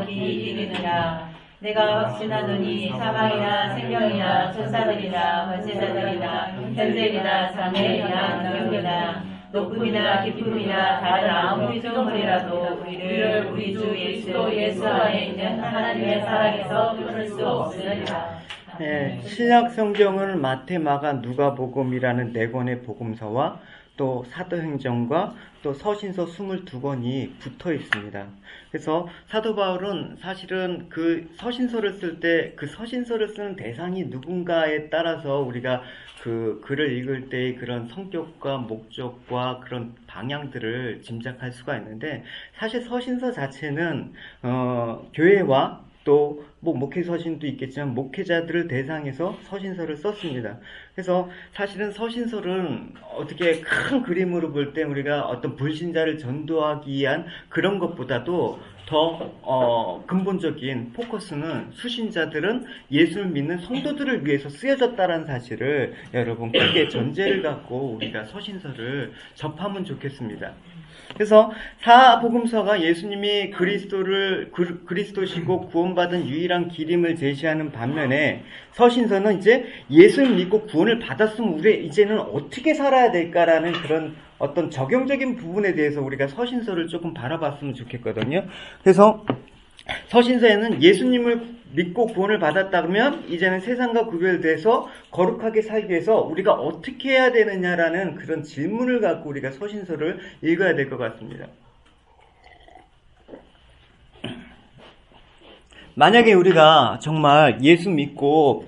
이르느니라. 내가 확신하노니 사망이나 생명이나 천사들이나 권세자들이나 현재이나 장래이나 능력이나 높음이나 깊음이나 다른 아무 피조물이라도 우리를 우리 주 예수 안에 있는 하나님의 사랑에서 끊을 수 없으리라. 네, 신약 성경은 마태, 마가, 누가복음이라는 네 권의 복음서와 또 사도행전과 또 서신서 22권이 붙어 있습니다. 그래서 사도 바울은 사실은 그 서신서를 쓸 때 그 서신서를 쓰는 대상이 누군가에 따라서 우리가 그 글을 읽을 때의 그런 성격과 목적과 그런 방향들을 짐작할 수가 있는데, 사실 서신서 자체는 교회와 또 목회 서신도 있겠지만 목회자들을 대상해서 서신서를 썼습니다. 그래서 사실은 서신서는 어떻게 큰 그림으로 볼 때 우리가 어떤 불신자를 전도하기 위한 그런 것보다도 더 근본적인 포커스는 수신자들은 예수를 믿는 성도들을 위해서 쓰여졌다는 사실을 여러분 크게 전제를 갖고 우리가 서신서를 접하면 좋겠습니다. 그래서 사복음서가 예수님이 그리스도시고 구원받은 유일한 길임을 제시하는 반면에, 서신서는 이제 예수를 믿고 구원을 받았으면 우리 이제는 어떻게 살아야 될까라는 그런 어떤 적용적인 부분에 대해서 우리가 서신서를 조금 바라봤으면 좋겠거든요. 그래서 서신서에는 예수님을 믿고 구원을 받았다 그러면 이제는 세상과 구별돼서 거룩하게 살기 위해서 우리가 어떻게 해야 되느냐라는 그런 질문을 갖고 우리가 서신서를 읽어야 될 것 같습니다. 만약에 우리가 정말 예수 믿고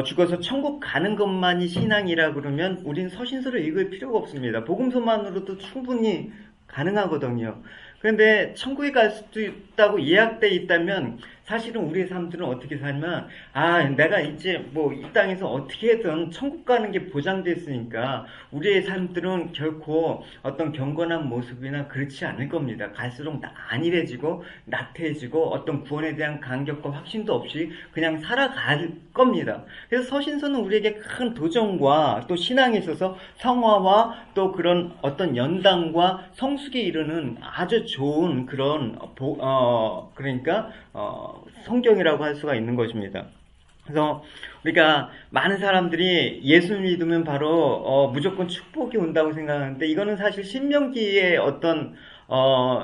죽어서 천국 가는 것만이 신앙이라 그러면 우린 서신서를 읽을 필요가 없습니다. 복음서만으로도 충분히 가능하거든요. 그런데 천국에 갈 수도 있다고 예약되어 있다면 사실은 우리의 삶들은 어떻게 살면, 내가 이제 이 땅에서 어떻게든 천국 가는 게 보장됐으니까 우리의 삶들은 결코 어떤 경건한 모습이나 그렇지 않을 겁니다. 갈수록 안일해지고 나태해지고 어떤 구원에 대한 감격과 확신도 없이 그냥 살아갈 겁니다. 그래서 서신서는 우리에게 큰 도전과 또 신앙에 있어서 성화와 또 그런 어떤 연단과 성숙에 이르는 아주 좋은 그런 성경이라고 할 수가 있는 것입니다. 그래서 우리가 많은 사람들이 예수 믿으면 바로 무조건 축복이 온다고 생각하는데, 이거는 사실 신명기의 어떤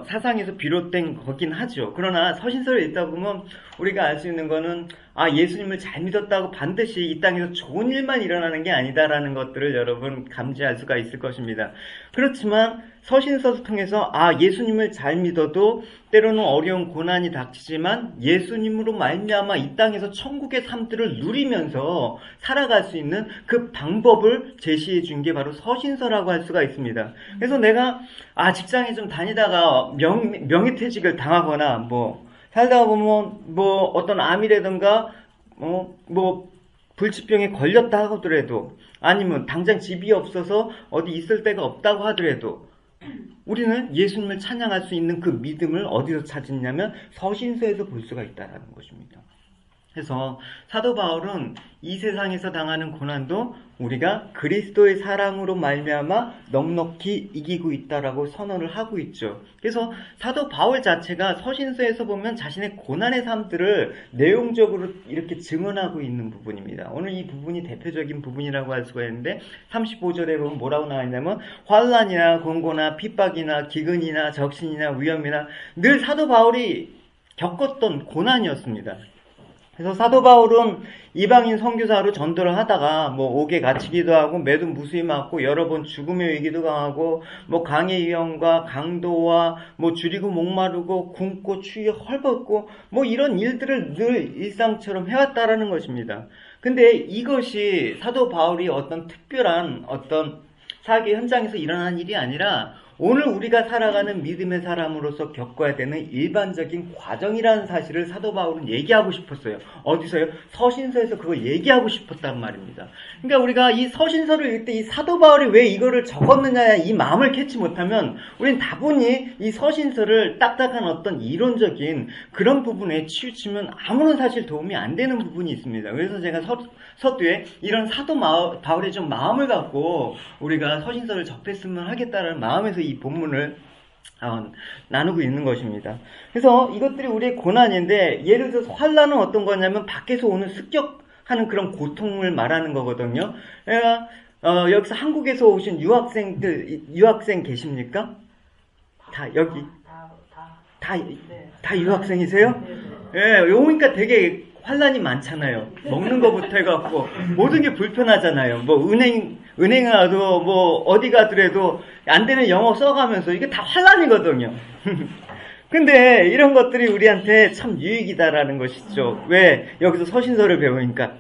사상에서 비롯된 거긴 하죠. 그러나 서신서를 읽다 보면 우리가 알 수 있는 거는 예수님을 잘 믿었다고 반드시 이 땅에서 좋은 일만 일어나는 게 아니다라는 것들을 여러분 감지할 수가 있을 것입니다. 그렇지만 서신서를 통해서 예수님을 잘 믿어도 때로는 어려운 고난이 닥치지만 예수님으로 말미암아 이 땅에서 천국의 삶들을 누리면서 살아갈 수 있는 그 방법을 제시해 준 게 바로 서신서라고 할 수가 있습니다. 그래서 내가 직장에 좀 다니다가 명예퇴직을 당하거나 살다가 보면 어떤 암이라든가 불치병에 걸렸다 하더라도, 아니면 당장 집이 없어서 어디 있을 데가 없다고 하더라도 우리는 예수님을 찬양할 수 있는 그 믿음을 어디서 찾았냐면 서신서에서 볼 수가 있다는 것입니다. 그래서 사도 바울은 이 세상에서 당하는 고난도 우리가 그리스도의 사랑으로 말미암아 넉넉히 이기고 있다라고 선언을 하고 있죠. 그래서 사도 바울 자체가 서신서에서 보면 자신의 고난의 삶들을 내용적으로 이렇게 증언하고 있는 부분입니다. 오늘 이 부분이 대표적인 부분이라고 할 수가 있는데, 35절에 보면 뭐라고 나와 있냐면, 환난이나 공고나 핍박이나 기근이나 적신이나 위험이나 늘 사도 바울이 겪었던 고난이었습니다. 그래서 사도 바울은 이방인 선교사로 전도를 하다가 옥에 갇히기도 하고 매도 무수히 맞고 여러 번 죽음의 위기도 당하고 강의 위험과 강도와 줄이고 목마르고 굶고 추위에 헐벗고 이런 일들을 늘 일상처럼 해왔다라는 것입니다. 근데 이것이 사도 바울이 어떤 특별한 어떤 사기 현장에서 일어난 일이 아니라 오늘 우리가 살아가는 믿음의 사람으로서 겪어야 되는 일반적인 과정이라는 사실을 사도 바울은 얘기하고 싶었어요. 어디서요? 서신서에서 그걸 얘기하고 싶었단 말입니다. 그러니까 우리가 이 서신서를 읽을 때 이 사도 바울이 왜 이거를 적었느냐, 이 마음을 캐치 못하면 우리는 다분히 이 서신서를 딱딱한 어떤 이론적인 그런 부분에 치우치면 아무런 사실 도움이 안 되는 부분이 있습니다. 그래서 제가 서두에 이런 사도 바울의 좀 마음을 갖고 우리가 서신서를 접했으면 하겠다는 마음에서 이 본문을 나누고 있는 것입니다. 그래서 이것들이 우리의 고난인데, 예를 들어서 환난은 어떤 거냐면 밖에서 오는 습격하는 그런 고통을 말하는 거거든요. 그러니까 여기서 한국에서 오신 유학생 계십니까? 여기 다 유학생이세요? 예, 오니까 되게 환난이 많잖아요. 먹는 거부터 해갖고 모든 게 불편하잖아요. 뭐 은행에 가도 뭐 어디 가더라도 안 되는 영어 써가면서 이게 다 환난이거든요. 근데 이런 것들이 우리한테 참 유익이다라는 것이죠. 왜? 여기서 서신서를 배우니까.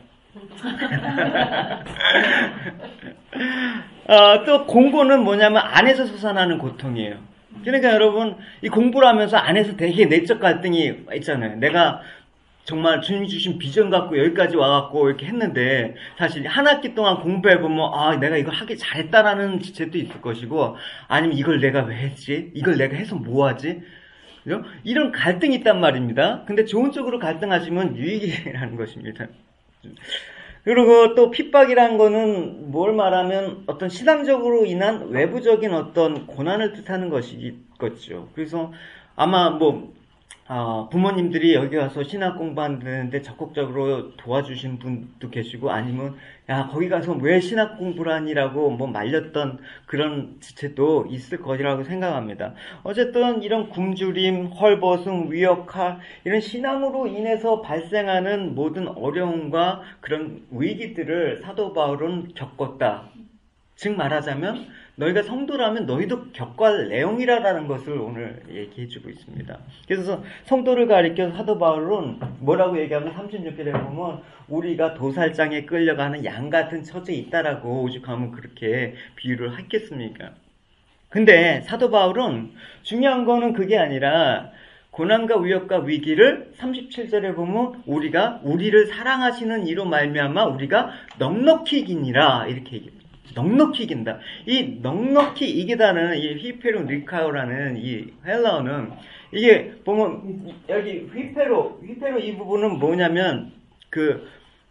또 공고는 뭐냐면 안에서 솟아나는 고통이에요. 그러니까 여러분, 이 공부를 하면서 안에서 되게 내적 갈등이 있잖아요. 내가 정말 주님이 주신 비전 갖고 여기까지 와갖고 이렇게 했는데, 사실 한 학기 동안 공부해보면, 내가 이거 하기 잘했다라는 지체도 있을 것이고, 아니면 이걸 내가 왜 했지? 이걸 내가 해서 뭐하지? 그죠? 이런 갈등이 있단 말입니다. 근데 좋은 쪽으로 갈등하시면 유익이라는 것입니다. 그리고 또 핍박이라는 거는 뭘 말하면 어떤 신앙적으로 인한 외부적인 어떤 고난을 뜻하는 것이겠죠. 그래서 아마 부모님들이 여기 와서 신학 공부하는데 적극적으로 도와주신 분도 계시고, 아니면 야 거기 가서 왜 신학 공부를 하니라고 말렸던 그런 지체도 있을 것이라고 생각합니다. 어쨌든 이런 굶주림, 헐벗음, 위협화, 이런 신앙으로 인해서 발생하는 모든 어려움과 그런 위기들을 사도 바울은 겪었다. 즉 말하자면 너희가 성도라면 너희도 겪어할 내용이라는 것을 오늘 얘기해주고 있습니다. 그래서 성도를 가리켜 사도 바울은 뭐라고 얘기하면 36절에 보면 우리가 도살장에 끌려가는 양 같은 처지에 있다라고 오죽하면 그렇게 비유를 했겠습니까? 근데 사도 바울은 중요한 거는 그게 아니라 고난과 위협과 위기를 37절에 보면 우리를 사랑하시는 이로 말미암아 우리가 넉넉히 이기니라 이렇게 얘기합니다. 넉넉히 이긴다. 이 넉넉히 이기다는 이 휘페로 리카오라는 이 헬라어는 이게 보면 여기 휘페로 이 부분은 뭐냐면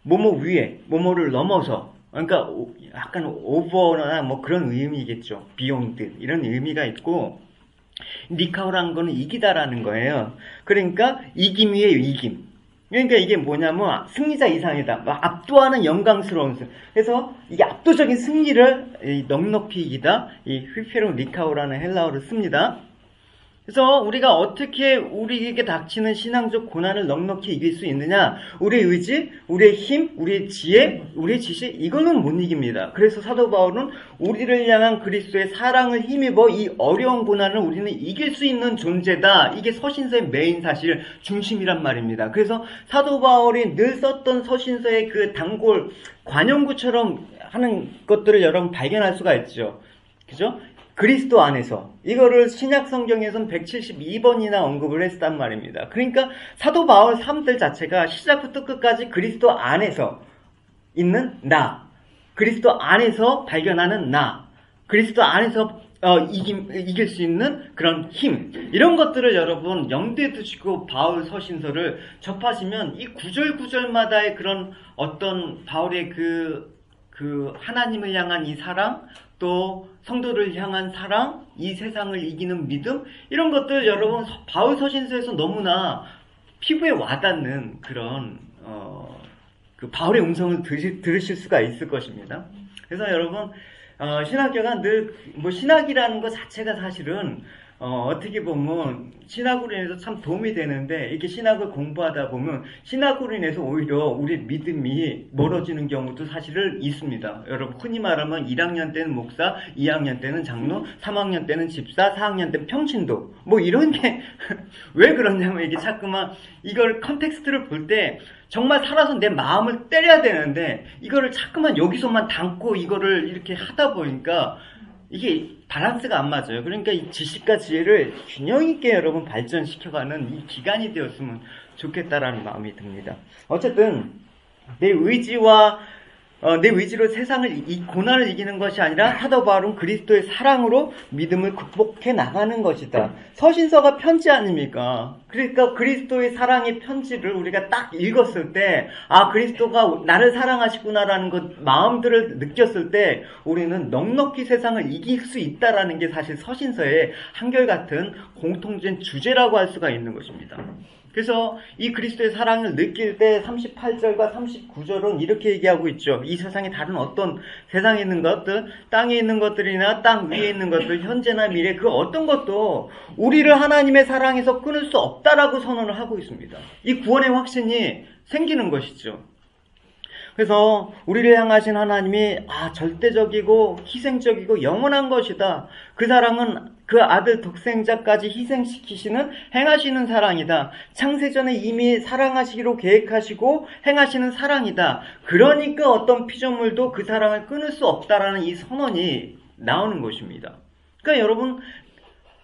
뭐뭐 위에 뭐뭐를 넘어서, 그러니까 약간 오버나 그런 의미겠죠. 비욘드 이런 의미가 있고, 리카오라는 거는 이기다라는 거예요. 그러니까 이김 위에 이김. 그러니까 이게 뭐냐면 승리자 이상이다. 압도하는 영광스러운 승. 그래서 이게 압도적인 승리를 넉넉히 이기다. 이 휘페론 리카오라는 헬라어를 씁니다. 그래서 우리가 어떻게 우리에게 닥치는 신앙적 고난을 넉넉히 이길 수 있느냐? 우리의 의지, 우리의 힘, 우리의 지혜, 우리의 지식, 이거는 못 이깁니다. 그래서 사도 바울은 우리를 향한 그리스도의 사랑을 힘입어 이 어려운 고난을 우리는 이길 수 있는 존재다. 이게 서신서의 메인 사실 중심이란 말입니다. 그래서 사도 바울이 늘 썼던 서신서의 그 단골 관용구처럼 하는 것들을 여러분 발견할 수가 있죠. 그죠? 그리스도 안에서. 이거를 신약 성경에서는 172번이나 언급을 했단 말입니다. 그러니까 사도 바울 삶들 자체가 시작부터 끝까지 그리스도 안에서 있는 나, 그리스도 안에서 발견하는 나, 그리스도 안에서 이길 수 있는 그런 힘, 이런 것들을 여러분 염두에 두시고 바울 서신서를 접하시면 이 구절구절마다의 그런 어떤 바울의 그 하나님을 향한 이 사랑, 또 성도를 향한 사랑, 이 세상을 이기는 믿음, 이런 것들 여러분 바울 서신서에서 너무나 피부에 와닿는 그런 그 바울의 음성을 들으실 수가 있을 것입니다. 그래서 여러분 신학교가 늘 신학이라는 것 자체가 사실은 어떻게 보면 신학으로 인해서 참 도움이 되는데, 이렇게 신학을 공부하다 보면 신학으로 인해서 오히려 우리 믿음이 멀어지는 경우도 사실은 있습니다. 여러분 흔히 말하면 1학년 때는 목사, 2학년 때는 장로, 3학년 때는 집사, 4학년 때는 평신도, 이런 게 왜 그러냐면 이게 자꾸만 이걸 컨텍스트를 볼 때 정말 살아서 내 마음을 때려야 되는데 이거를 자꾸만 여기서만 담고 이거를 이렇게 하다 보니까 이게 밸런스가 안 맞아요. 그러니까 이 지식과 지혜를 균형 있게 여러분 발전시켜가는 이 기간이 되었으면 좋겠다라는 마음이 듭니다. 어쨌든 내 의지와 내 의지로 세상을 이 고난을 이기는 것이 아니라 사도 바울은 그리스도의 사랑으로 믿음을 극복해 나가는 것이다. 서신서가 편지 아닙니까? 그러니까 그리스도의 사랑의 편지를 우리가 딱 읽었을 때 그리스도가 나를 사랑하시구나라는 것 마음들을 느꼈을 때 우리는 넉넉히 세상을 이길 수 있다라는 게 사실 서신서의 한결같은 공통된 주제라고 할 수가 있는 것입니다. 그래서 이 그리스도의 사랑을 느낄 때 38절과 39절은 이렇게 얘기하고 있죠. 이 세상에 다른 어떤 세상에 있는 것들, 땅에 있는 것들이나 땅 위에 있는 것들, 현재나 미래 그 어떤 것도 우리를 하나님의 사랑에서 끊을 수 없다라고 선언을 하고 있습니다. 이 구원의 확신이 생기는 것이죠. 그래서 우리를 향하신 하나님이 절대적이고 희생적이고 영원한 것이다. 그 사랑은 그 아들 독생자까지 희생시키시는 행하시는 사랑이다. 창세전에 이미 사랑하시기로 계획하시고 행하시는 사랑이다. 그러니까 어떤 피조물도 그 사랑을 끊을 수 없다라는 이 선언이 나오는 것입니다. 그러니까 여러분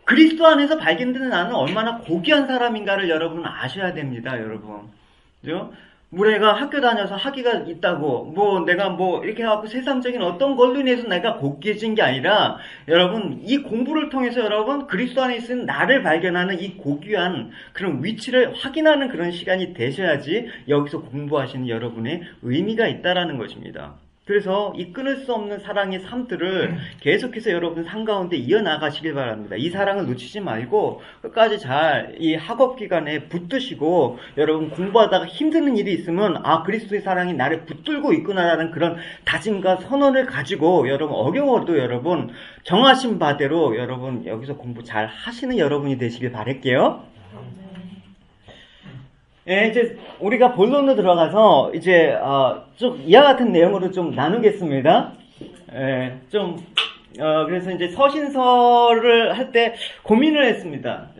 그리스도 안에서 발견되는 나는 얼마나 고귀한 사람인가를 여러분은 아셔야 됩니다. 여러분. 그죠? 내가 학교 다녀서 학위가 있다고, 내가 이렇게 해갖고 세상적인 어떤 걸로 인해서 내가 고귀해진 게 아니라, 여러분, 이 공부를 통해서 여러분, 그리스도 안에 있는 나를 발견하는 이 고귀한 그런 위치를 확인하는 그런 시간이 되셔야지 여기서 공부하시는 여러분의 의미가 있다라는 것입니다. 그래서 이 끊을 수 없는 사랑의 삶들을 계속해서 여러분 삶 가운데 이어나가시길 바랍니다. 이 사랑을 놓치지 말고 끝까지 잘 이 학업 기간에 붙드시고 여러분 공부하다가 힘드는 일이 있으면 그리스도의 사랑이 나를 붙들고 있구나라는 그런 다짐과 선언을 가지고 여러분 어려워도 여러분 정하신 바대로 여러분 여기서 공부 잘 하시는 여러분이 되시길 바랄게요. 예, 이제 우리가 본론으로 들어가서 이제 좀 이와 같은 내용으로 좀 나누겠습니다. 예, 그래서 이제 서신서를 할 때 고민을 했습니다.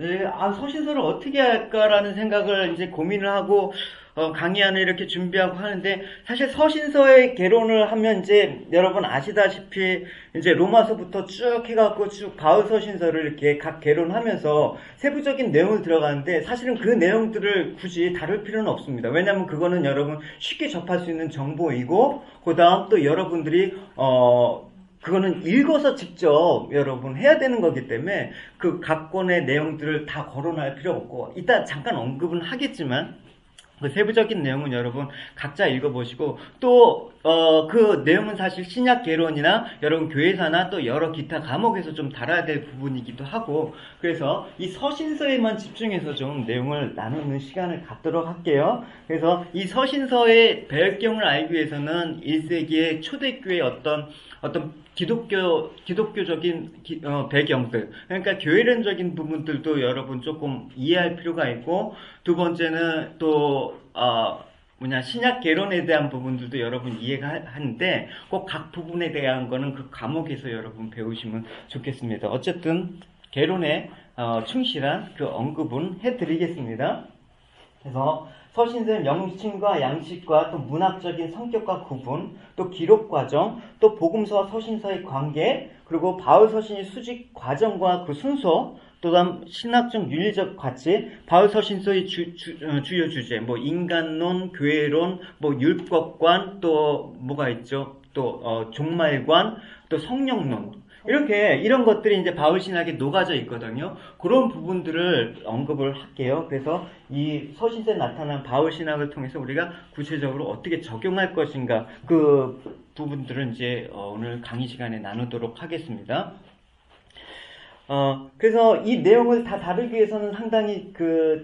서신서를 어떻게 할까라는 생각을 이제 고민을 하고 강의안을 이렇게 준비하고 하는데 사실 서신서의 개론을 하면 이제 여러분 아시다시피 이제 로마서부터 쭉 해갖고 쭉 바울 서신서를 이렇게 각 개론하면서 세부적인 내용을 들어가는데 사실은 그 내용들을 굳이 다룰 필요는 없습니다. 왜냐하면 그거는 여러분 쉽게 접할 수 있는 정보이고 그 다음 또 여러분들이 그거는 읽어서 직접 여러분 해야 되는 거기 때문에 그 각 권의 내용들을 다 거론할 필요 없고 이따 잠깐 언급은 하겠지만 그 세부적인 내용은 여러분 각자 읽어보시고 또 그 내용은 사실 신약 개론이나 여러분 교회사나 또 여러 기타 과목에서 좀 다뤄야 될 부분이기도 하고 그래서 이 서신서에만 집중해서 좀 내용을 나누는 시간을 갖도록 할게요. 그래서 이 서신서의 배경을 알기 위해서는 1세기의 초대교회의 어떤 기독교적인 배경들, 그러니까 교회론적인 부분들도 여러분 조금 이해할 필요가 있고, 두 번째는 또 신약 개론에 대한 부분들도 여러분 이해가 하는데 꼭 각 부분에 대한 거는 그 과목에서 여러분 배우시면 좋겠습니다. 어쨌든 개론에 충실한 그 언급은 해드리겠습니다. 그래서 서신서의 명칭과 양식과 또 문학적인 성격과 구분, 또 기록 과정, 또 복음서와 서신서의 관계, 그리고 바울 서신의 수집 과정과 그 순서, 또 다음 신학적 윤리적 가치, 바울 서신서의 주요 주제, 인간론, 교회론, 율법관, 또 뭐가 있죠? 또 종말관, 또 성령론. 이런 것들이 이제 바울 신학에 녹아져 있거든요. 그런 부분들을 언급을 할게요. 그래서 이 서신서에 나타난 바울 신학을 통해서 우리가 구체적으로 어떻게 적용할 것인가 그 부분들은 이제 오늘 강의 시간에 나누도록 하겠습니다. 그래서 이 내용을 다 다루기 위해서는 상당히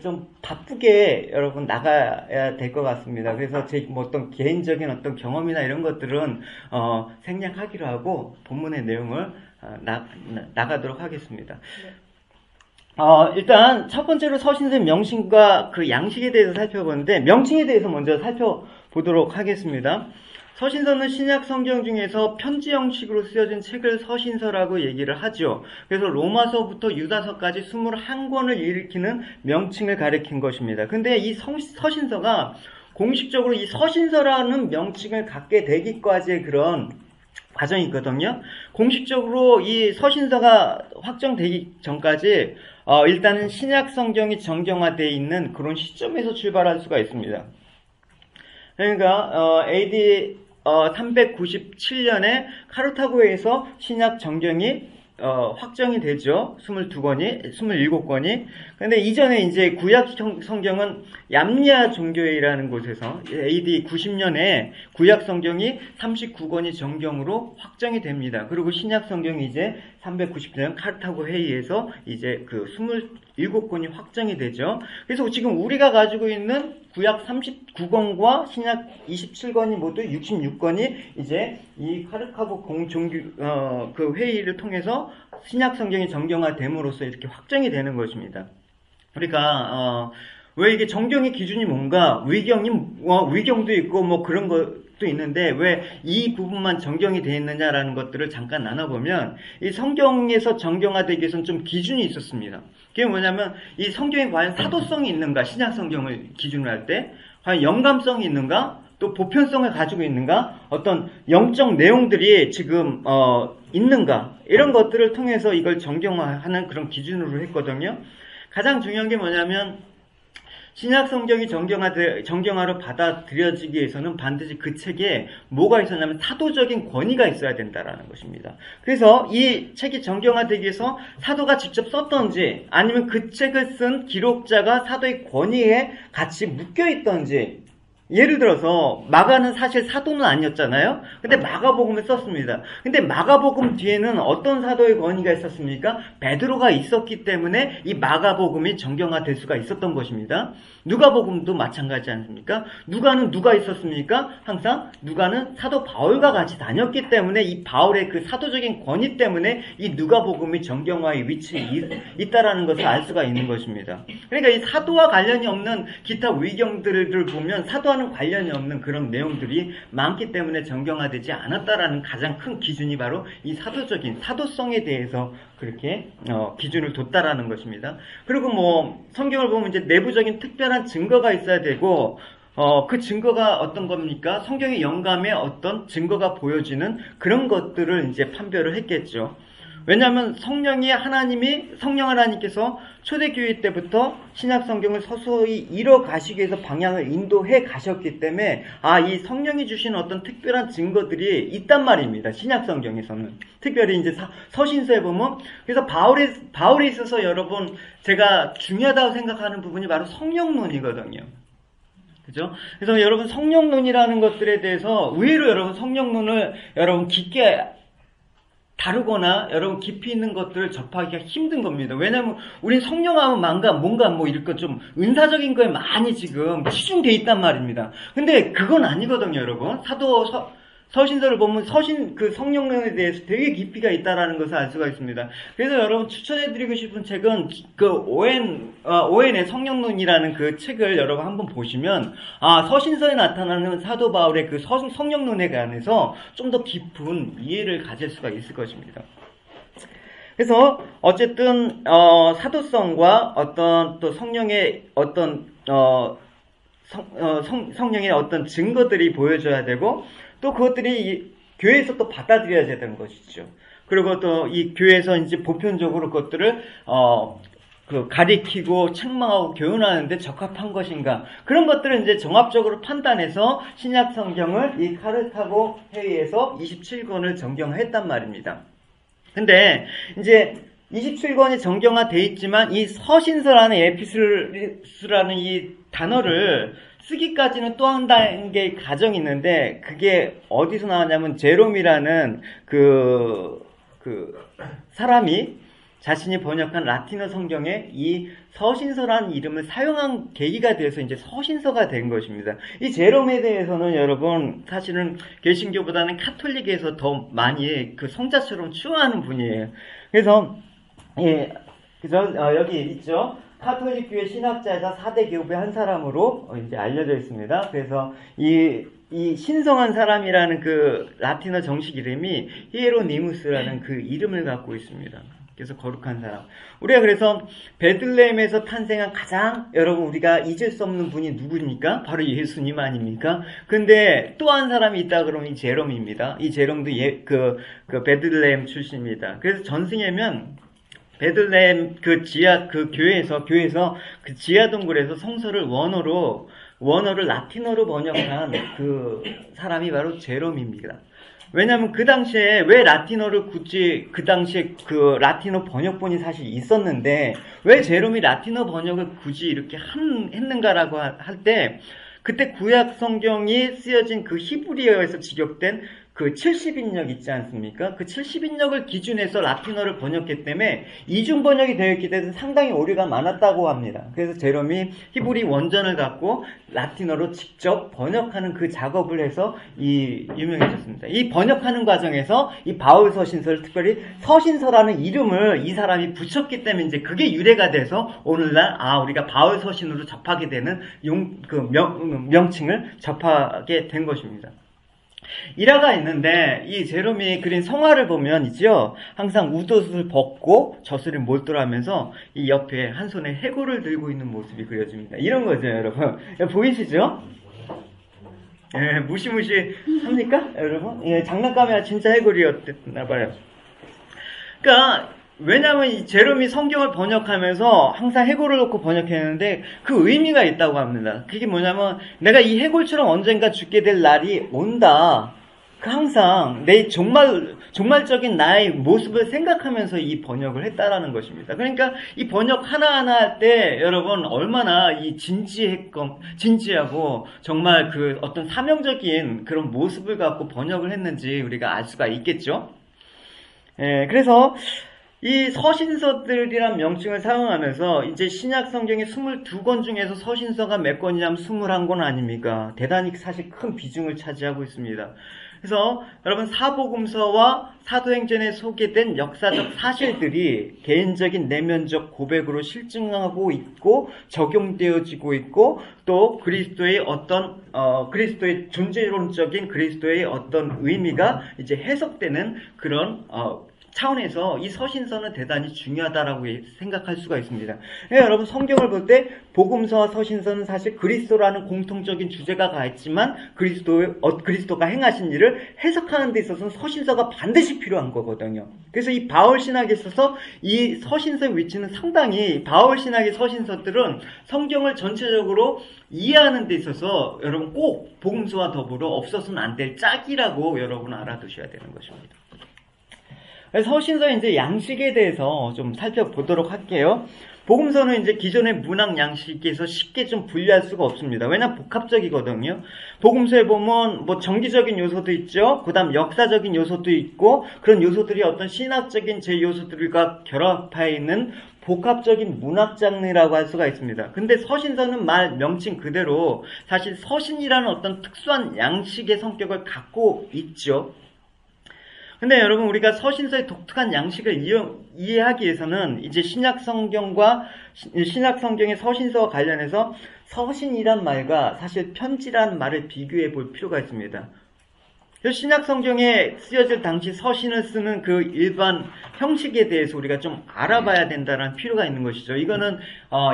좀 바쁘게 여러분 나가야 될 것 같습니다. 그래서 제 어떤 개인적인 어떤 경험이나 이런 것들은 생략하기로 하고 본문의 내용을 나가도록 하겠습니다. 일단 첫 번째로 서신서의 명칭과 그 양식에 대해서 살펴보는데 명칭에 대해서 먼저 살펴보도록 하겠습니다. 서신서는 신약 성경 중에서 편지 형식으로 쓰여진 책을 서신서라고 얘기를 하죠. 그래서 로마서부터 유다서까지 21권을 일으키는 명칭을 가리킨 것입니다. 근데 이 서신서가 공식적으로 이 서신서라는 명칭을 갖게 되기까지의 그런 과정이 있거든요. 공식적으로 이 서신서가 확정되기 전까지 일단은 신약 성경이 정경화되어 있는 그런 시점에서 출발할 수가 있습니다. 그러니까 AD 397년에 카르타고에서 신약 정경이 확정이 되죠. 27권이. 근데 이전에 이제 구약 성경은 얌리아 종교회라는 곳에서 AD 90년에 구약 성경이 39권이 정경으로 확정이 됩니다. 그리고 신약 성경이 이제 390년 카르타고 회의에서 이제 그 27권이 확정이 되죠. 그래서 지금 우리가 가지고 있는 구약 39권과 신약 27권이 모두 66권이 이제 이 카르타고 그 회의를 통해서 신약 성경이 정경화됨으로써 이렇게 확정이 되는 것입니다. 그러니까 왜 이게 정경의 기준이 뭔가 위경도 있고 뭐 그런 것도 있는데 왜 이 부분만 정경이 되어 있느냐라는 것들을 잠깐 나눠보면 이 성경에서 정경화되기 위해서는 좀 기준이 있었습니다. 그게 뭐냐면 이 성경에 과연 사도성이 있는가, 신약 성경을 기준으로 할 때 과연 영감성이 있는가, 또 보편성을 가지고 있는가, 어떤 영적 내용들이 지금 있는가, 이런 것들을 통해서 이걸 정경화하는 그런 기준으로 했거든요. 가장 중요한 게 뭐냐면 신약 성경이 정경화로 받아들여지기 위해서는 반드시 그 책에 뭐가 있었냐면 사도적인 권위가 있어야 된다라는 것입니다. 그래서 이 책이 정경화되기 위해서 사도가 직접 썼던지 아니면 그 책을 쓴 기록자가 사도의 권위에 같이 묶여 있던지, 예를 들어서 마가는 사실 사도는 아니었잖아요. 근데 마가복음을 썼습니다. 근데 마가복음 뒤에는 어떤 사도의 권위가 있었습니까? 베드로가 있었기 때문에 이 마가복음이 정경화될 수가 있었던 것입니다. 누가복음도 마찬가지 않습니까? 누가는 누가 있었습니까? 항상 누가는 사도 바울과 같이 다녔기 때문에 이 바울의 그 사도적인 권위 때문에 이 누가복음이 정경화의 위치에 있다라는 것을 알 수가 있는 것입니다. 그러니까 이 사도와 관련이 없는 기타 위경들을 보면 사도와는 관련이 없는 그런 내용들이 많기 때문에 정경화되지 않았다라는 가장 큰 기준이 바로 이 사도성에 대해서 그렇게 기준을 뒀다라는 것입니다. 그리고 뭐 성경을 보면 이제 내부적인 특별한 증거가 있어야 되고 그 증거가 어떤 겁니까? 성경의 영감에 어떤 증거가 보여지는 그런 것들을 이제 판별을 했겠죠. 왜냐하면 성령 하나님께서 초대교회 때부터 신약 성경을 서서히 이뤄가시기 위해서 방향을 인도해 가셨기 때문에 이 성령이 주신 어떤 특별한 증거들이 있단 말입니다. 신약 성경에서는. 특별히 이제 서신서에 보면, 그래서 바울에 있어서 여러분 제가 중요하다고 생각하는 부분이 바로 성령론이거든요. 그죠? 그래서 여러분 성령론이라는 것들에 대해서 의외로 여러분 성령론을 여러분 깊게 다루거나 여러분 깊이 있는 것들을 접하기가 힘든 겁니다. 왜냐면 우린 성령하면 뭔가 뭐 이렇게 좀 은사적인 거에 많이 지금 치중돼 있단 말입니다. 근데 그건 아니거든요, 여러분. 서신서를 보면 그 성령론에 대해서 되게 깊이가 있다라는 것을 알 수가 있습니다. 그래서 여러분 추천해드리고 싶은 책은 그 오웬의 성령론이라는 그 책을 여러분 한번 보시면 서신서에 나타나는 사도 바울의 그 성령론에 관해서 좀 더 깊은 이해를 가질 수가 있을 것입니다. 그래서 어쨌든 사도성과 어떤 또 성령의 어떤 성령의 어떤 증거들이 보여줘야 되고, 또 그것들이 교회에서 또 받아들여야 되는 것이죠. 그리고 또 이 교회에서 이제 보편적으로 그것들을 가리키고 책망하고 교훈하는데 적합한 것인가, 그런 것들을 이제 종합적으로 판단해서 신약 성경을 이 카르타고 회의에서 27권을 정경했단 말입니다. 근데 이제 27권이 정경화되어 있지만 이 서신서라는 에피스라는 이 단어를 쓰기까지는 또 한 단계의 과정이 있는데, 그게 어디서 나왔냐면 제롬이라는 그 사람이 자신이 번역한 라틴어 성경에 이 서신서라는 이름을 사용한 계기가 돼서 이제 서신서가 된 것입니다. 이 제롬에 대해서는 여러분 사실은 개신교보다는 카톨릭에서 더 많이 그 성자처럼 추앙하는 분이에요. 그래서 여기 있죠. 카톨릭 교회 신학자이자 4대 교부의 한 사람으로 이제 알려져 있습니다. 그래서 이 신성한 사람이라는 그 라틴어 정식 이름이 히에로니무스라는 그 이름을 갖고 있습니다. 그래서 거룩한 사람. 우리가 그래서 베들레헴에서 탄생한 가장 여러분 우리가 잊을 수 없는 분이 누구입니까? 바로 예수님 아닙니까? 근데 또 한 사람이 있다 그러면 이 제롬입니다. 이 제롬도 그 베들레헴 출신입니다. 그래서 전승에면 베들레헴 그 교회에서 그 지하 동굴에서 성서를 원어를 라틴어로 번역한 그 사람이 바로 제롬입니다. 왜냐하면 그 당시에 왜 라틴어를 굳이 그 당시에 그 라틴어 번역본이 사실 있었는데 왜 제롬이 라틴어 번역을 굳이 이렇게 했는가라고 할 때 그때 구약 성경이 쓰여진 그 히브리어에서 직역된 그 70인역 있지 않습니까? 그 70인역을 기준해서 라틴어를 번역했기 때문에 이중 번역이 되어 있기 때문에 상당히 오류가 많았다고 합니다. 그래서 제롬이 히브리 원전을 갖고 라틴어로 직접 번역하는 그 작업을 해서 유명해졌습니다. 이 번역하는 과정에서 이 바울 서신서를 특별히 서신서라는 이름을 이 사람이 붙였기 때문에 이제 그게 유래가 돼서 오늘날 우리가 바울 서신으로 접하게 되는 명칭을 접하게 된 것입니다. 일화가 있는데 이 제롬이 그린 성화를 보면 있죠. 항상 웃옷을 벗고 젖을 몰두하면서 이 옆에 한 손에 해골을 들고 있는 모습이 그려집니다. 이런 거죠, 여러분. 보이시죠? 예, 무시무시합니까, 여러분? 예, 장난감이 진짜 해골이었나 봐요. 그러니까 왜냐하면 이 제롬이 성경을 번역하면서 항상 해골을 놓고 번역했는데 그 의미가 있다고 합니다. 그게 뭐냐면 내가 이 해골처럼 언젠가 죽게 될 날이 온다. 항상 내 종말적인 나의 모습을 생각하면서 이 번역을 했다라는 것입니다. 그러니까 이 번역 하나하나 할 때 여러분 얼마나 이 진지하고 정말 그 어떤 사명적인 그런 모습을 갖고 번역을 했는지 우리가 알 수가 있겠죠. 예, 그래서 이 서신서들이란 명칭을 사용하면서 이제 신약 성경의 22권 중에서 서신서가 몇 권이냐면 21권 아닙니까? 대단히 사실 큰 비중을 차지하고 있습니다. 그래서 여러분 사복음서와 사도행전에 소개된 역사적 사실들이 개인적인 내면적 고백으로 실증하고 있고 적용되어지고 있고 또 그리스도의 그리스도의 존재론적인 그리스도의 어떤 의미가 이제 해석되는 그런 차원에서 이 서신서는 대단히 중요하다라고 생각할 수가 있습니다. 여러분 성경을 볼 때 복음서와 서신서는 사실 그리스도라는 공통적인 주제가 가 있지만 그리스도가 행하신 일을 해석하는 데 있어서는 서신서가 반드시 필요한 거거든요. 그래서 이 바울 신학에 있어서 이 서신서의 위치는 상당히 바울 신학의 서신서들은 성경을 전체적으로 이해하는 데 있어서 여러분 꼭 복음서와 더불어 없어서는 안 될 짝이라고 여러분 알아두셔야 되는 것입니다. 서신서의 이제 양식에 대해서 좀 살펴보도록 할게요. 복음서는 이제 기존의 문학 양식에서 쉽게 좀 분리할 수가 없습니다. 왜냐면 복합적이거든요. 복음서에 보면 뭐 정기적인 요소도 있죠. 그 다음 역사적인 요소도 있고 그런 요소들이 어떤 신학적인 제 요소들과 결합하여 있는 복합적인 문학 장르라고 할 수가 있습니다. 근데 서신서는 말 명칭 그대로 사실 서신이라는 어떤 특수한 양식의 성격을 갖고 있죠. 근데 여러분 우리가 서신서의 독특한 양식을 이해하기 위해서는 이제 신약 성경의 서신서와 관련해서 서신이란 말과 사실 편지라는 말을 비교해 볼 필요가 있습니다. 신약 성경에 쓰여질 당시 서신을 쓰는 그 일반 형식에 대해서 우리가 좀 알아봐야 된다는 필요가 있는 것이죠. 이거는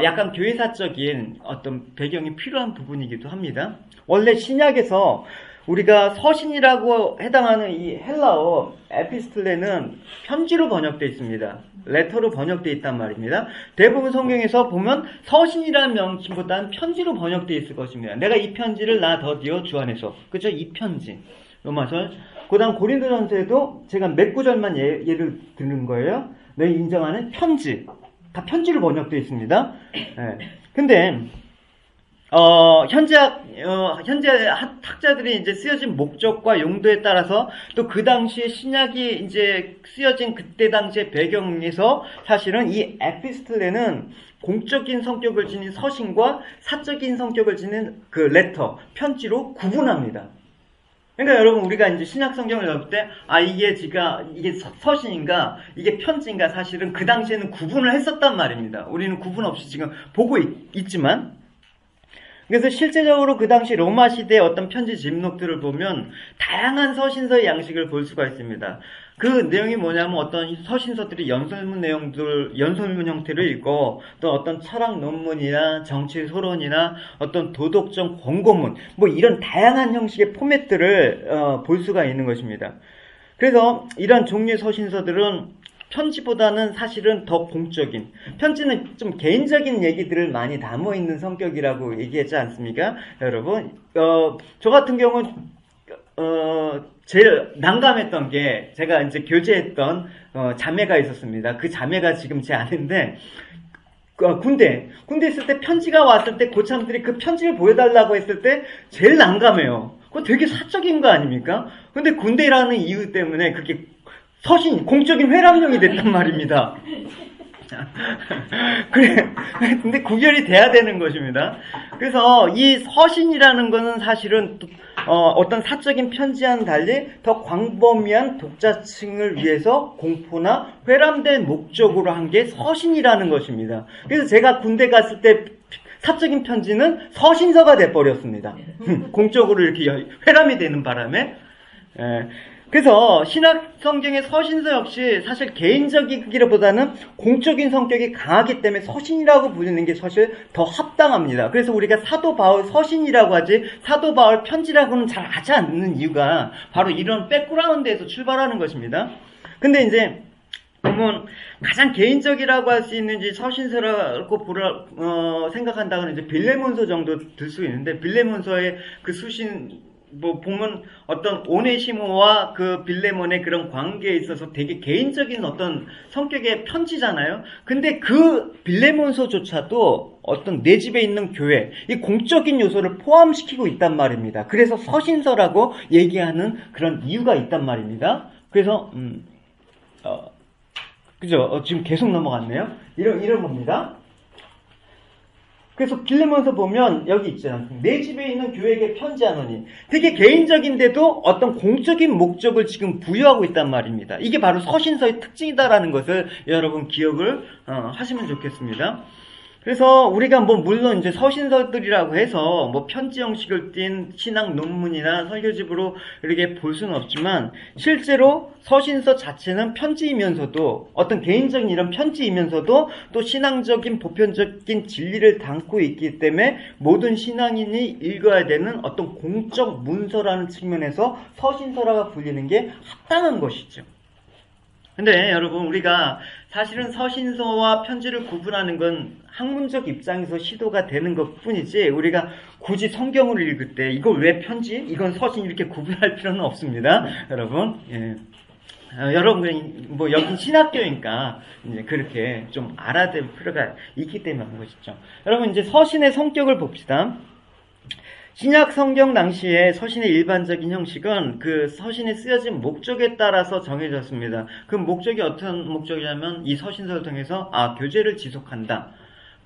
약간 교회사적인 어떤 배경이 필요한 부분이기도 합니다. 원래 신약에서 우리가 서신이라고 해당하는 이 헬라어 에피스틀레는 편지로 번역되어 있습니다. 레터로 번역되어 있단 말입니다. 대부분 성경에서 보면 서신이라는 명칭보다는 편지로 번역되어 있을 것입니다. 내가 이 편지를 나 더디어 주 안에서. 그렇죠? 이 편지. 로마서. 그 다음 고린도전서에도 제가 몇 구절만 예를 드는 거예요. 내 인정하는 편지. 다 편지로 번역되어 있습니다. 네. 근데 현재 학자들이 이제 쓰여진 목적과 용도에 따라서 또 그 당시에 신약이 이제 쓰여진 그때 당시의 배경에서 사실은 이 에피스틀레는 공적인 성격을 지닌 서신과 사적인 성격을 지닌 그 레터, 편지로 구분합니다. 그러니까 여러분 우리가 이제 신약 성경을 볼 때 이게 서신인가 이게 편지인가 사실은 그 당시에는 구분을 했었단 말입니다. 우리는 구분 없이 지금 보고 있지만 그래서 실제적으로 그 당시 로마 시대의 어떤 편지 집록들을 보면 다양한 서신서의 양식을 볼 수가 있습니다. 그 내용이 뭐냐면 어떤 서신서들이 연설문 형태로 읽고 또 어떤 철학 논문이나 정치 소론이나 어떤 도덕적 권고문 뭐 이런 다양한 형식의 포맷들을 볼 수가 있는 것입니다. 그래서 이런 종류의 서신서들은 편지보다는 사실은 더 공적인, 편지는 좀 개인적인 얘기들을 많이 담아있는 성격이라고 얘기하지 않습니까? 여러분, 저 같은 경우는, 제일 난감했던 게, 제가 이제 교제했던, 자매가 있었습니다. 그 자매가 지금 제 아내인데, 군대 있을 때 편지가 왔을 때 고참들이 그 편지를 보여달라고 했을 때 제일 난감해요. 그거 되게 사적인 거 아닙니까? 근데 군대라는 이유 때문에 그게 서신, 공적인 회람용이 됐단 말입니다. 그래, 근데 구별이 돼야 되는 것입니다. 그래서 이 서신이라는 것은 사실은 어떤 사적인 편지와는 달리 더 광범위한 독자층을 위해서 공포나 회람된 목적으로 한 게 서신이라는 것입니다. 그래서 제가 군대 갔을 때 사적인 편지는 서신서가 돼버렸습니다. 공적으로 이렇게 회람이 되는 바람에. 그래서 신약 성경의 서신서 역시 사실 개인적이기보다는 공적인 성격이 강하기 때문에 서신이라고 부르는 게 사실 더 합당합니다. 그래서 우리가 사도 바울 서신이라고 하지 사도 바울 편지라고는 잘 하지 않는 이유가 바로 이런 백그라운드에서 출발하는 것입니다. 근데 이제 보면 가장 개인적이라고 할 수 있는지 서신서라고 생각한다고는 이제 빌레몬서 정도 들 수 있는데, 빌레몬서의 그 수신 보면 어떤 오네시모와 그 빌레몬의 그런 관계에 있어서 되게 개인적인 어떤 성격의 편지잖아요. 근데 그 빌레몬서조차도 어떤 내 집에 있는 교회, 이 공적인 요소를 포함시키고 있단 말입니다. 그래서 서신서라고 얘기하는 그런 이유가 있단 말입니다. 그래서 그죠? 지금 계속 넘어갔네요. 이런 겁니다. 그래서 빌레몬서 보면 여기 있잖아요. 내 집에 있는 교회에게 편지하노니, 되게 개인적인데도 어떤 공적인 목적을 지금 부여하고 있단 말입니다. 이게 바로 서신서의 특징이다라는 것을 여러분 기억을 하시면 좋겠습니다. 그래서 우리가 물론 이제 서신서들이라고 해서 편지 형식을 띈 신학 논문이나 설교집으로 이렇게 볼 수는 없지만, 실제로 서신서 자체는 편지이면서도, 어떤 개인적인 이런 편지이면서도 또 신앙적인 보편적인 진리를 담고 있기 때문에 모든 신앙인이 읽어야 되는 어떤 공적 문서라는 측면에서 서신서라고 불리는 게 합당한 것이죠. 근데 여러분, 우리가 사실은 서신서와 편지를 구분하는 건 학문적 입장에서 시도가 되는 것 뿐이지, 우리가 굳이 성경을 읽을 때 이걸 왜 편지? 이건 서신 이렇게 구분할 필요는 없습니다. 여러분, 여러분, 여긴 신학교니까 이제 그렇게 좀 알아둘 필요가 있기 때문에 그런 것이죠. 여러분, 이제 서신의 성격을 봅시다. 신약 성경 당시에 서신의 일반적인 형식은 그 서신이 쓰여진 목적에 따라서 정해졌습니다. 그 목적이 어떤 목적이냐면, 이 서신서를 통해서 교제를 지속한다,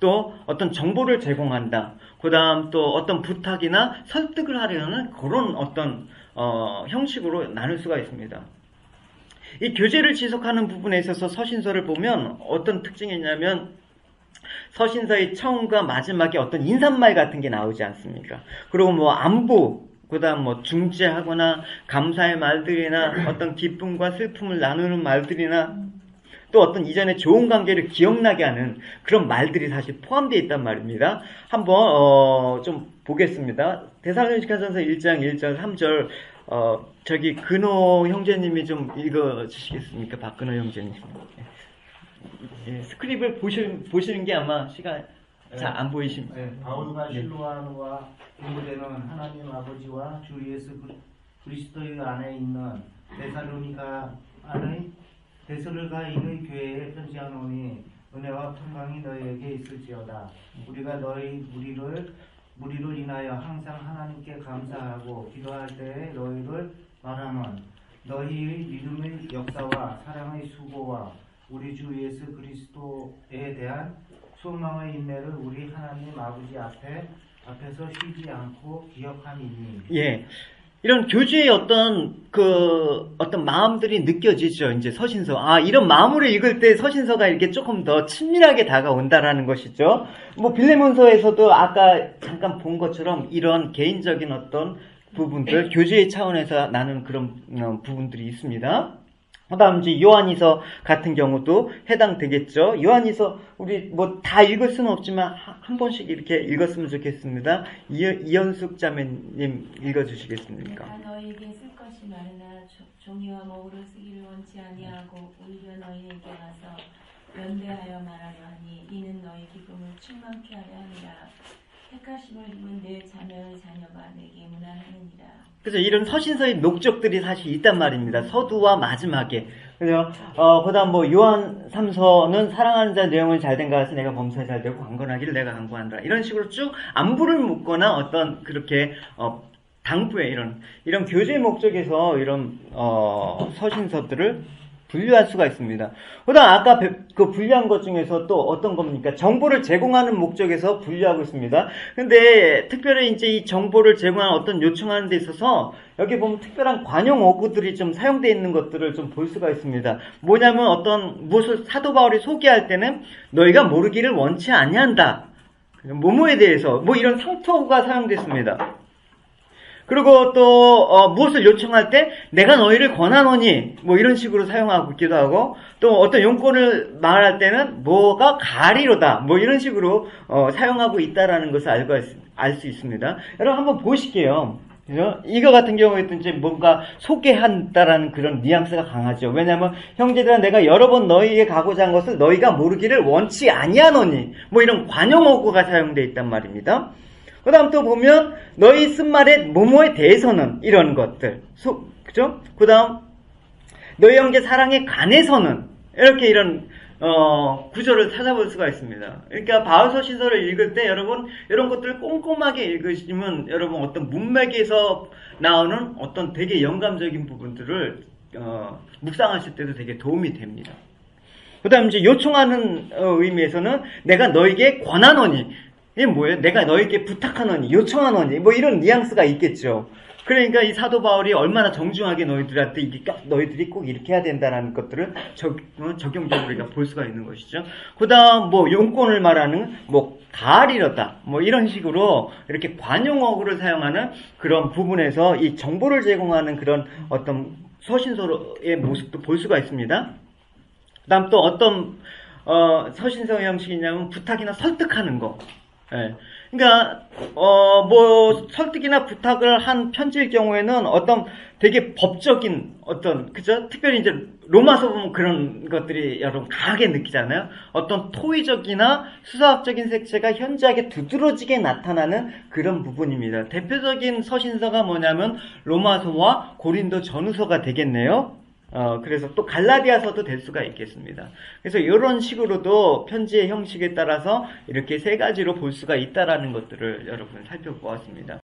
또 어떤 정보를 제공한다, 그 다음 또 어떤 부탁이나 설득을 하려는 그런 어떤 형식으로 나눌 수가 있습니다. 이 교제를 지속하는 부분에 있어서 서신서를 보면 어떤 특징이 있냐면, 서신서의 처음과 마지막에 어떤 인사말 같은 게 나오지 않습니까? 그리고 안부, 그 다음 중재하거나 감사의 말들이나 어떤 기쁨과 슬픔을 나누는 말들이나 또 어떤 이전에 좋은 관계를 기억나게 하는 그런 말들이 사실 포함되어 있단 말입니다. 한번 좀 보겠습니다. 데살로니가전서 1장 1절 3절 저기 근호 형제님이 좀 읽어주시겠습니까? 박근호 형제님. 스크립을 보시는 게 아마 시간 잘 안 보이십니다. 바울과 실로아와 공부되는 하나님 아버지와 주 예수 그리스도의 안에 있는 데살로니가인의 교회에 편지하노니, 은혜와 평강이 너희에게 있을지어다. 우리가 너희 무리를 인하여 항상 하나님께 감사하고 기도할 때에 너희를 말하는 너희의 믿음의 역사와 사랑의 수고와 우리 주 예수 그리스도에 대한 소망의 인내를 우리 하나님 아버지 앞에서 쉬지 않고 기억하니니. 예. 이런 교주의 어떤 마음들이 느껴지죠. 이제 서신서. 이런 마음으로 읽을 때 서신서가 이렇게 조금 더 친밀하게 다가온다라는 것이죠. 빌레몬서에서도 아까 잠깐 본 것처럼 이런 개인적인 어떤 부분들, 교주의 차원에서 나눈 그런 부분들이 있습니다. 그다음 이제 요한이서 같은 경우도 해당되겠죠. 요한이서 우리 뭐 다 읽을 수는 없지만 한 번씩 이렇게 읽었으면 좋겠습니다. 이현숙 자매님 읽어주시겠습니까? 내가 너희에게 쓸 것이 많으나 종이와 목으로 쓰기를 원치 아니하고 오히려 너희에게 와서 연대하여 말하려 하니 이는 너희 기쁨을 충만케 하려 함이라. 택하심을 입은 내 자녀의 자녀가 내게 문안하느니라. 그래서 이런 서신서의 목적들이 사실 있단 말입니다. 서두와 마지막에. 그래서 그다음 뭐 요한 3서는 사랑하는 자 내용은 잘된 것이 내가 범사에 잘되고 강건하기를 내가 강구한다. 이런 식으로 쭉 안부를 묻거나 어떤 그렇게 당부의 이런 교제의 목적에서 이런 서신서들을 분류할 수가 있습니다. 그다음 아까 그 분류한 것 중에서 또 어떤 겁니까? 정보를 제공하는 목적에서 분류하고 있습니다. 근데 특별히 이제 이 정보를 제공하는 어떤 요청하는 데 있어서 여기 보면 특별한 관용 어구들이 좀 사용되어 있는 것들을 좀 볼 수가 있습니다. 뭐냐면 어떤 무엇을 사도 바울이 소개할 때는 너희가 모르기를 원치 아니한다. 뭐뭐에 대해서 뭐 이런 상투어가 사용됐습니다. 그리고 또 무엇을 요청할 때 내가 너희를 권하노니 뭐 이런 식으로 사용하고 있기도 하고 또 어떤 용건을 말할 때는 뭐가 가리로다 뭐 이런 식으로 사용하고 있다라는 것을 알 수 있습니다. 여러분 한번 보실게요. 그죠? 이거 같은 경우에도 이제 뭔가 소개한다라는 그런 뉘앙스가 강하죠. 왜냐하면 형제들아 내가 여러 번 너희에게 가고자 한 것을 너희가 모르기를 원치 아니하노니 뭐 이런 관용어구가 사용되어 있단 말입니다. 그 다음 또 보면 너희 쓴 말의 뭐뭐에 대해서는 이런 것들 그죠? 그 다음 너희 형제 사랑에 관해서는 이렇게 이런 구절을 찾아볼 수가 있습니다. 그러니까 바울서 신서를 읽을 때 여러분 이런 것들을 꼼꼼하게 읽으시면 여러분 어떤 문맥에서 나오는 어떤 되게 영감적인 부분들을 묵상하실 때도 되게 도움이 됩니다. 그 다음 이제 요청하는 의미에서는 내가 너에게 권하노니 이게 뭐예요? 내가 너에게 부탁하노니, 요청하노니, 뭐 이런 뉘앙스가 있겠죠. 그러니까 이 사도 바울이 얼마나 정중하게 너희들한테 너희들이 꼭 이렇게 해야 된다는 것들을 적용적으로 우리가 볼 수가 있는 것이죠. 그 다음 뭐 용건을 말하는 뭐 가리렀다, 뭐 이런 식으로 이렇게 관용어구를 사용하는 그런 부분에서 이 정보를 제공하는 그런 어떤 서신서의 모습도 볼 수가 있습니다. 그 다음 또 어떤 서신서 형식이냐면 부탁이나 설득하는 거. 예. 그러니까 뭐 설득이나 부탁을 한 편지일 경우에는 어떤 되게 법적인 어떤 그죠? 특별히 이제 로마서 보면 그런 것들이 여러분 강하게 느끼잖아요. 어떤 토의적이나 수사학적인 색채가 현저하게 두드러지게 나타나는 그런 부분입니다. 대표적인 서신서가 뭐냐면 로마서와 고린도 전후서가 되겠네요. 그래서 또 갈라디아서도 될 수가 있겠습니다. 그래서 이런 식으로도 편지의 형식에 따라서 이렇게 세 가지로 볼 수가 있다라는 것들을 여러분 살펴보았습니다.